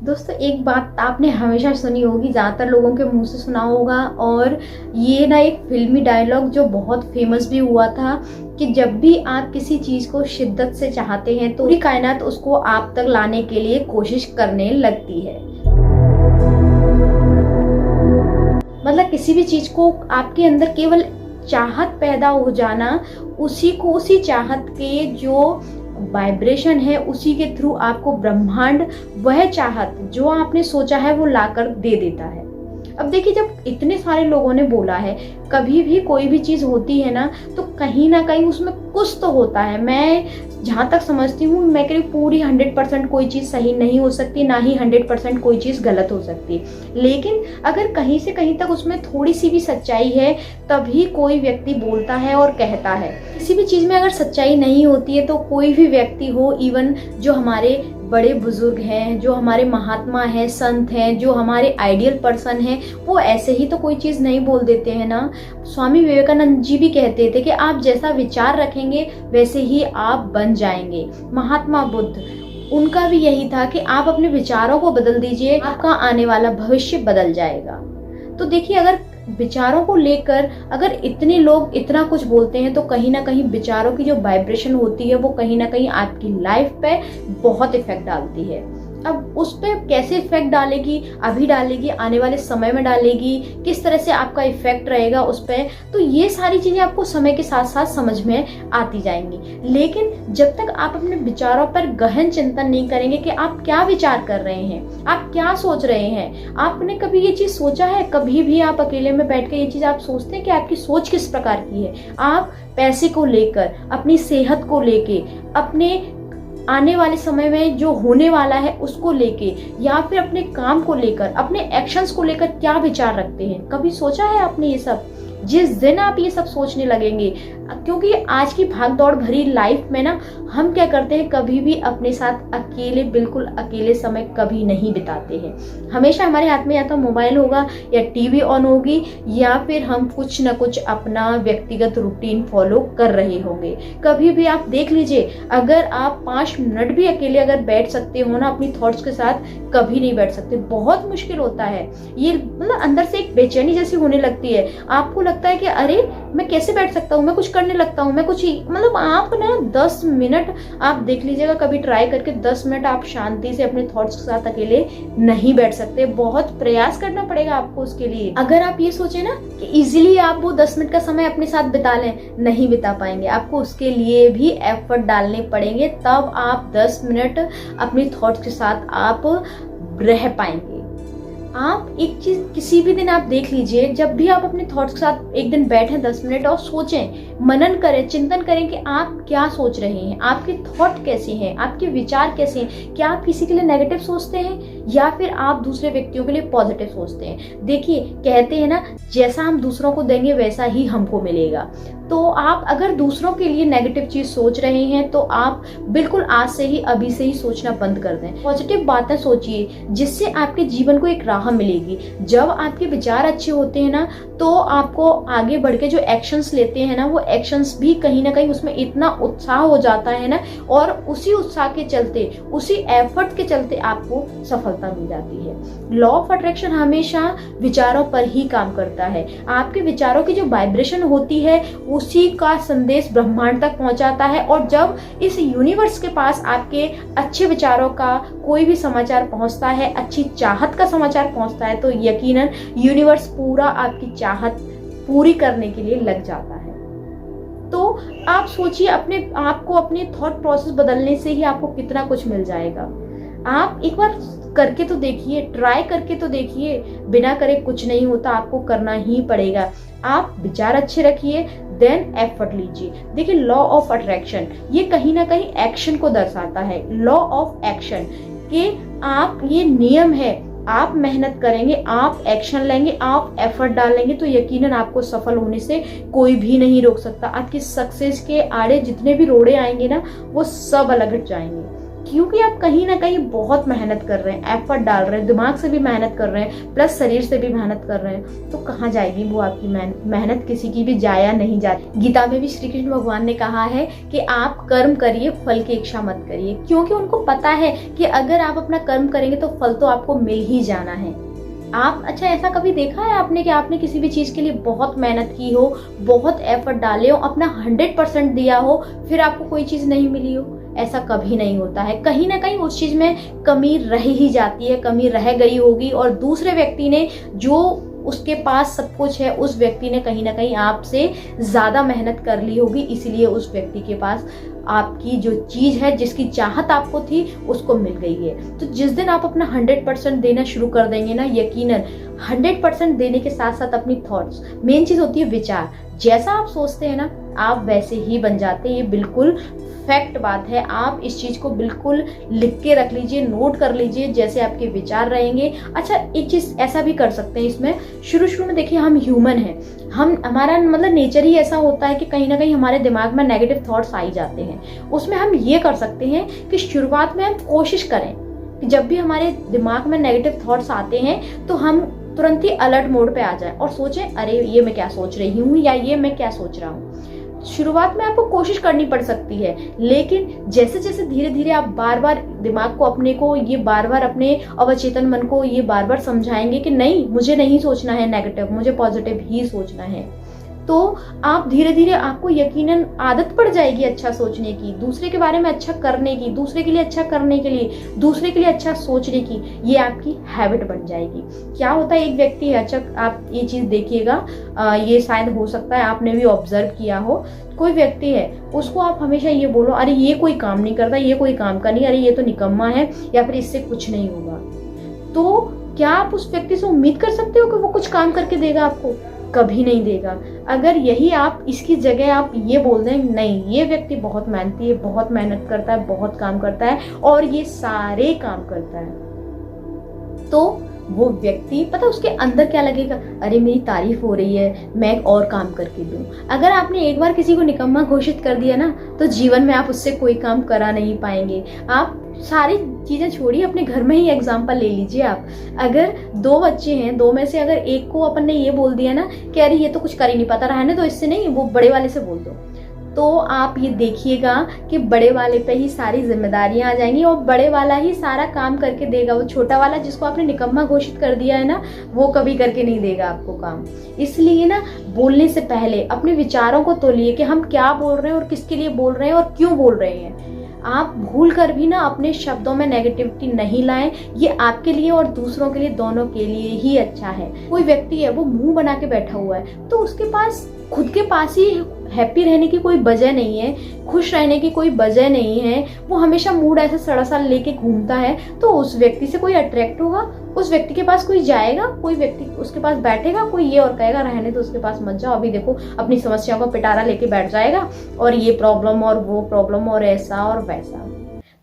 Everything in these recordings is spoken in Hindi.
दोस्तों, एक बात आपने हमेशा सुनी होगी, ज़्यादातर लोगों के मुंह से सुना होगा, और ये ना एक फिल्मी डायलॉग जो बहुत फेमस भी हुआ था कि जब भी आप किसी चीज़ को शिद्दत से चाहते हैं तो पूरी कायनात उसको आप तक लाने के लिए कोशिश करने लगती है। मतलब किसी भी चीज़ को आपके अंदर केवल चाहत पैदा हो जाना, उसी चाहत के जो वाइब्रेशन है उसी के थ्रू आपको ब्रह्मांड वह चाहत जो आपने सोचा है वो लाकर दे देता है। अब देखिए, जब इतने सारे लोगों ने बोला है, कभी भी कोई भी चीज़ होती है ना तो कहीं ना कहीं उसमें कुछ तो होता है। मैं जहाँ तक समझती हूँ, मैं कह रही पूरी 100% कोई चीज़ सही नहीं हो सकती, ना ही 100% कोई चीज़ गलत हो सकती, लेकिन अगर कहीं से कहीं तक उसमें थोड़ी सी भी सच्चाई है तभी कोई व्यक्ति बोलता है और कहता है। किसी भी चीज़ में अगर सच्चाई नहीं होती है तो कोई भी व्यक्ति हो, इवन जो हमारे बड़े बुजुर्ग हैं, जो हमारे महात्मा हैं, संत हैं, जो हमारे आइडियल पर्सन हैं, वो ऐसे ही तो कोई चीज़ नहीं बोल देते हैं ना। स्वामी विवेकानंद जी भी कहते थे कि आप जैसा विचार रखेंगे वैसे ही आप बन जाएंगे। महात्मा बुद्ध, उनका भी यही था कि आप अपने विचारों को बदल दीजिए, आपका आने वाला भविष्य बदल जाएगा। तो देखिए, अगर विचारों को लेकर अगर इतने लोग इतना कुछ बोलते हैं तो कहीं ना कहीं विचारों की जो वाइब्रेशन होती है वो कहीं ना कहीं आपकी लाइफ पे बहुत इफेक्ट डालती है। अब उस पर कैसे इफेक्ट डालेगी, अभी डालेगी, आने वाले समय में डालेगी, किस तरह से आपका इफेक्ट रहेगा उस पर, तो ये सारी चीजें आपको समय के साथ साथ समझ में आती जाएंगी। लेकिन जब तक आप अपने विचारों पर गहन चिंतन नहीं करेंगे कि आप क्या विचार कर रहे हैं, आप क्या सोच रहे हैं, आपने कभी ये चीज सोचा है? कभी भी आप अकेले में बैठ कर ये चीज आप सोचते हैं कि आपकी सोच किस प्रकार की है? आप पैसे को लेकर, अपनी सेहत को लेके, अपने आने वाले समय में जो होने वाला है उसको लेके, या फिर अपने काम को लेकर, अपने एक्शंस को लेकर क्या विचार रखते हैं? कभी सोचा है आपने ये सब? जिस दिन आप ये सब सोचने लगेंगे, क्योंकि आज की भाग दौड़ भरी लाइफ में ना हम क्या करते हैं, कभी भी अपने साथ अकेले, बिल्कुल अकेले समय कभी नहीं बिताते हैं। हमेशा हमारे हाथ में या तो मोबाइल होगा या टीवी ऑन होगी, या फिर हम कुछ ना कुछ अपना व्यक्तिगत रूटीन फॉलो कर रहे होंगे। कभी भी आप देख लीजिए, अगर आप 5 मिनट भी अकेले अगर बैठ सकते हो ना अपनी थॉट्स के साथ, कभी नहीं बैठ सकते, बहुत मुश्किल होता है। ये मतलब अंदर से एक बेचैनी जैसी होने लगती है, आपको लगता है कि अरे मैं कैसे बैठ सकता हूँ, मैं कुछ करने लगता हूँ, मैं कुछ मतलब आप ना 10 मिनट आप देख लीजिएगा, कभी ट्राई करके 10 मिनट आप शांति से अपने थॉट्स के साथ अकेले नहीं बैठ सकते। बहुत प्रयास करना पड़ेगा आपको उसके लिए। अगर आप ये सोचे ना कि इजीली आप वो 10 मिनट का समय अपने साथ बिता लें, नहीं बिता पाएंगे। आपको उसके लिए भी एफर्ट डालने पड़ेंगे, तब आप 10 मिनट अपनी थॉट्स के साथ आप रह पाएंगे। आप एक चीज किसी भी दिन आप देख लीजिए, जब भी आप अपने थॉट्स के साथ एक दिन बैठें 10 मिनट और सोचें, मनन करें, चिंतन करें कि आप क्या सोच रहे हैं, आपके थॉट कैसे हैं, आपके विचार कैसे हैं, क्या आप किसी के लिए नेगेटिव सोचते हैं या फिर आप दूसरे व्यक्तियों के लिए पॉजिटिव सोचते हैं। देखिए, कहते हैं ना, जैसा हम दूसरों को देंगे वैसा ही हमको मिलेगा। तो आप अगर दूसरों के लिए नेगेटिव चीज सोच रहे हैं तो आप बिल्कुल आज से ही, अभी से ही सोचना बंद कर दें। पॉजिटिव बातें सोचिए, जिससे आपके जीवन को एक राह मिलेगी। जब आपके विचार अच्छे होते हैं ना तो आपको आगे बढ़ के जो एक्शंस लेते हैं ना, वो एक्शंस भी कहीं ना कहीं उसमें इतना उत्साह हो जाता है ना, और उसी उत्साह के चलते, उसी एफर्ट के चलते आपको सफलता मिल जाती है। लॉ ऑफ अट्रैक्शन हमेशा विचारों पर ही काम करता है। आपके विचारों की जो वाइब्रेशन होती है उसी का संदेश ब्रह्मांड तक पहुंचाता है, और जब इस यूनिवर्स के पास आपके अच्छे विचारों का कोई भी समाचार पहुंचता है, अच्छी चाहत का समाचार पहुंचता है, तो यकीनन यूनिवर्स पूरा आपकी चाहत पूरी करने के लिए लग जाता है। तो आप सोचिए, अपने आप को, अपने थॉट प्रोसेस बदलने से ही आपको कितना कुछ मिल जाएगा। आप एक बार करके तो देखिए, ट्राई करके तो देखिए, बिना करे कुछ नहीं होता, आपको करना ही पड़ेगा। आप विचार अच्छे रखिए, देन एफर्ट लीजिए। देखिए, लॉ ऑफ अट्रैक्शन ये कहीं ना कहीं एक्शन को दर्शाता है। लॉ ऑफ एक्शन के आप, ये नियम है, आप मेहनत करेंगे, आप एक्शन लेंगे, आप एफर्ट डालेंगे तो यकीनन आपको सफल होने से कोई भी नहीं रोक सकता। आपकी सक्सेस के आड़े जितने भी रोड़े आएंगे ना, वो सब अलग हट जाएंगे। क्योंकि आप कहीं ना कहीं बहुत मेहनत कर रहे हैं, एफर्ट डाल रहे हैं, दिमाग से भी मेहनत कर रहे हैं, प्लस शरीर से भी मेहनत कर रहे हैं, तो कहाँ जाएगी वो आपकी मेहनत? किसी की भी जाया नहीं जाती। गीता में भी श्री कृष्ण भगवान ने कहा है कि आप कर्म करिए, फल की इच्छा मत करिए, क्योंकि उनको पता है कि अगर आप अपना कर्म करेंगे तो फल तो आपको मिल ही जाना है। आप अच्छा ऐसा कभी देखा है आपने कि आपने किसी भी चीज के लिए बहुत मेहनत की हो, बहुत एफर्ट डाले हो, अपना 100% दिया हो, फिर आपको कोई चीज नहीं मिली हो? ऐसा कभी नहीं होता है। कहीं ना कहीं उस चीज में कमी रह ही जाती है, कमी रह गई होगी, और दूसरे व्यक्ति ने जो उसके पास सब कुछ है, उस व्यक्ति ने कहीं ना कहीं आपसे ज्यादा मेहनत कर ली होगी, इसीलिए उस व्यक्ति के पास आपकी जो चीज है, जिसकी चाहत आपको थी, उसको मिल गई है। तो जिस दिन आप अपना 100% देना शुरू कर देंगे ना, यकीनन 100% देने के साथ साथ अपनी थॉट्स, मेन चीज होती है विचार, जैसा आप सोचते हैं ना आप वैसे ही बन जाते हैं। ये बिल्कुल फैक्ट बात है। आप इस चीज को बिल्कुल लिख के रख लीजिए, नोट कर लीजिए, जैसे आपके विचार रहेंगे। अच्छा, एक चीज ऐसा भी कर सकते हैं इसमें, शुरू में देखिए हम ह्यूमन हैं, हमारा मतलब नेचर ही ऐसा होता है कि कहीं ना कहीं हमारे दिमाग में नेगेटिव थॉट्स आ ही जाते हैं। उसमें हम ये कर सकते हैं कि शुरुआत में हम कोशिश करें कि जब भी हमारे दिमाग में नेगेटिव थॉट्स आते हैं तो हम तुरंत ही अलर्ट मोड पे आ जाए और सोचें, अरे ये मैं क्या सोच रही हूँ, या ये मैं क्या सोच रहा हूँ। शुरुआत में आपको कोशिश करनी पड़ सकती है, लेकिन जैसे जैसे धीरे धीरे आप बार बार दिमाग को, अपने को ये बार बार, अपने अवचेतन मन को ये बार बार समझाएंगे कि नहीं, मुझे नहीं सोचना है नेगेटिव, मुझे पॉजिटिव ही सोचना है, तो आप धीरे धीरे, आपको यकीनन आदत पड़ जाएगी अच्छा सोचने की, दूसरे के बारे में अच्छा करने की, दूसरे के लिए अच्छा करने के लिए, दूसरे के लिए अच्छा सोचने की, ये आपकी हैबिट बन जाएगी। क्या होता है, एक व्यक्ति है, अच्छा आप ये चीज देखिएगा, ये शायद हो सकता है आपने भी ऑब्जर्व किया हो, कोई व्यक्ति है, उसको आप हमेशा ये बोलो, अरे ये कोई काम नहीं करता, ये कोई काम का नहीं, अरे ये तो निकम्मा है, या फिर इससे कुछ नहीं होगा, तो क्या आप उस व्यक्ति से उम्मीद कर सकते हो कि वो कुछ काम करके देगा आपको? कभी नहीं देगा। अगर यही आप इसकी जगह आप ये बोल दें, नहीं ये व्यक्ति बहुत मेहनती है, बहुत मेहनत करता है, बहुत काम करता है और ये सारे काम करता है, तो वो व्यक्ति, पता उसके अंदर क्या लगेगा, अरे मेरी तारीफ हो रही है, मैं और काम करके दूं। अगर आपने एक बार किसी को निकम्मा घोषित कर दिया ना, तो जीवन में आप उससे कोई काम करा नहीं पाएंगे। आप सारी चीजें छोड़िए, अपने घर में ही एग्जाम्पल ले लीजिए आप। अगर 2 बच्चे हैं, 2 में से अगर एक को अपन ने ये बोल दिया ना कि अरे ये तो कुछ कर ही नहीं पाता, रहने दो इससे, नहीं वो बड़े वाले से बोल दो, तो आप ये देखिएगा कि बड़े वाले पे ही सारी जिम्मेदारियां आ जाएंगी और बड़े वाला ही सारा काम करके देगा। वो छोटा वाला जिसको आपने निकम्मा घोषित कर दिया है ना, वो कभी करके नहीं देगा आपको काम। इसलिए ना, बोलने से पहले अपने विचारों को तोलिए कि हम क्या बोल रहे हैं और किसके लिए बोल रहे हैं और क्यों बोल रहे हैं। आप भूल कर भी ना अपने शब्दों में नेगेटिविटी नहीं लाएं, ये आपके लिए और दूसरों के लिए, दोनों के लिए ही अच्छा है। कोई व्यक्ति है, वो मुंह बना के बैठा हुआ है, तो उसके पास, खुद के पास ही हैप्पी रहने की कोई वजह नहीं है, खुश रहने की कोई वजह नहीं है, वो हमेशा मूड ऐसे सड़ा सा लेके घूमता है, तो उस व्यक्ति से कोई अट्रैक्ट होगा? उस व्यक्ति के पास कोई जाएगा? कोई व्यक्ति उसके पास बैठेगा? कोई ये और कहेगा रहने तो उसके पास मत जाओ, अभी देखो अपनी समस्याओं का पिटारा लेके बैठ जाएगा और ये प्रॉब्लम और वो प्रॉब्लम और ऐसा और वैसा।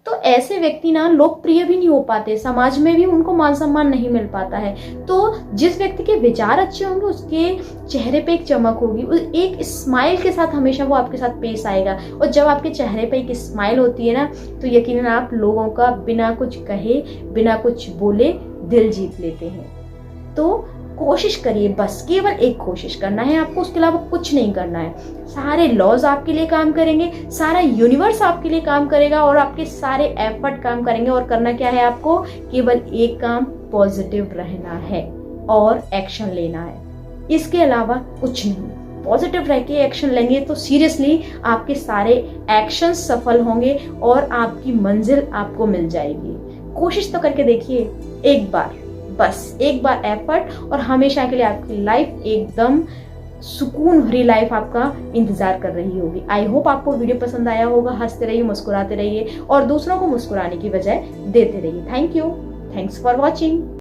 तो ऐसे व्यक्ति ना लोकप्रिय भी नहीं हो पाते, समाज में भी उनको मान सम्मान नहीं मिल पाता है। तो जिस व्यक्ति के विचार अच्छे होंगे, उसके चेहरे पे एक चमक होगी, एक स्माइल के साथ हमेशा वो आपके साथ पेश आएगा, और जब आपके चेहरे पे एक स्माइल होती है ना, तो यकीनन आप लोगों का बिना कुछ कहे, बिना कुछ बोले दिल जीत लेते हैं। तो कोशिश करिए, बस केवल एक कोशिश करना है आपको, उसके अलावा कुछ नहीं करना है। सारे लॉज आपके लिए काम करेंगे, सारा यूनिवर्स आपके लिए काम करेगा और आपके सारे एफर्ट काम करेंगे। और करना क्या है आपको? केवल एक काम, पॉजिटिव रहना है और एक्शन लेना है, इसके अलावा कुछ नहीं। पॉजिटिव रह के एक्शन लेंगे तो सीरियसली आपके सारे एक्शन सफल होंगे और आपकी मंजिल आपको मिल जाएगी। कोशिश तो करके देखिए एक बार, बस एक बार एफर्ट, और हमेशा के लिए आपकी लाइफ एकदम सुकून भरी लाइफ आपका इंतजार कर रही होगी। आई होप आपको वीडियो पसंद आया होगा। हंसते रहिए, मुस्कुराते रहिए और दूसरों को मुस्कुराने की वजह देते रहिए। Thank you, thanks for watching.